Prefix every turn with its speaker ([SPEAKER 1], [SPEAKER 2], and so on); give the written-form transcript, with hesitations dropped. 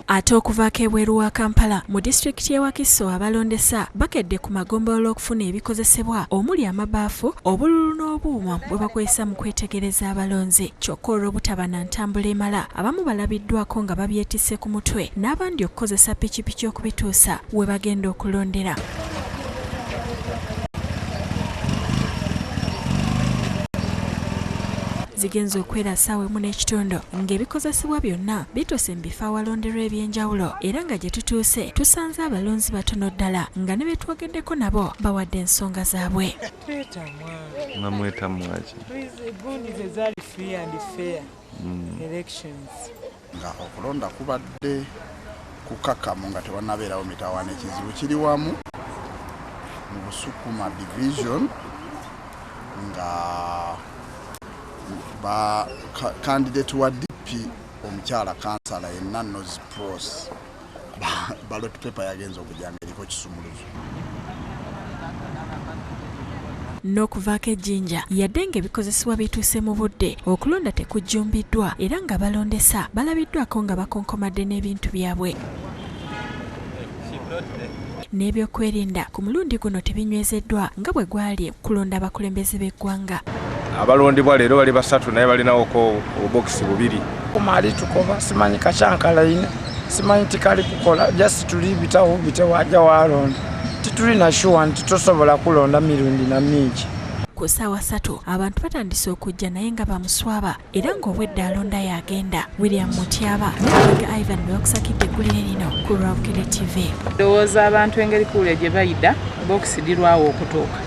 [SPEAKER 1] Ate okuvaako ebweru wa Kampala mu disitulikiti y'e Wakiso abalondesa bakedde ku magombolola okufuna ebikozesebwa omuli amabaafu, obululu n'obuuma bwe bakozesa mu kwetegereza abalonzi. Kyokka olw'obutaba na ntambula emala, abamu balabiddwako nga babyetisse ku mutwe n'abandi okukozesa pikipiki okubituusa we bagenda okulondera. Zigenze okwera ssaawa emu n'ekitundu ng'ebikozesebwa byonna bituuse mu bifo awalonderwa eby'enjawulo era nga gye tutuuse tusanze abalonzi batono ddala nga ne be twageddeko nabo bawadde ensonga zaabwe.
[SPEAKER 2] Nga okulonda kubadde kukakamu nga tewannabeerawo mitawaana. Ekizibu kiri wamu mu Busukuma division nga candidate wa DP omukyala kansala yenna Nozi Pros ballot paper yagenza okujanga eriko kisumuluzo.
[SPEAKER 1] N'okuvaako ejjinja yadde ng'ebikozesebwa bituuse mu budde okulonda tekujjumbiddwa era nga balondesa balabiddwako nga bakonkomadde n'ebintu byabwe. N'ebyokwerinda ku mulundi guno tebinywezeddwa nga bwe gwali kulonda abakulembeze b'eggwanga.
[SPEAKER 3] Abalondibwa leero bali basatu naye balinawoko obubokisi bubiri.
[SPEAKER 4] Kumali tukoba simanyi kacankala ina simanyi tikali kukola just tulibitawo bitewajja walonda titulina shuwa nti tosobola kulonda mirundi na mingi.
[SPEAKER 1] Ku ssaawa 3 abantu batandise okujja naye nga bamuswaba era ng'obwedde alonda yagenda. William Mutyaba n'abaga Ivan beokusakidde eggulire lino ku Bukedde TV.
[SPEAKER 5] Ndowooza abantu engeri kuule gye bayida bokisi dirwawo okutuuka.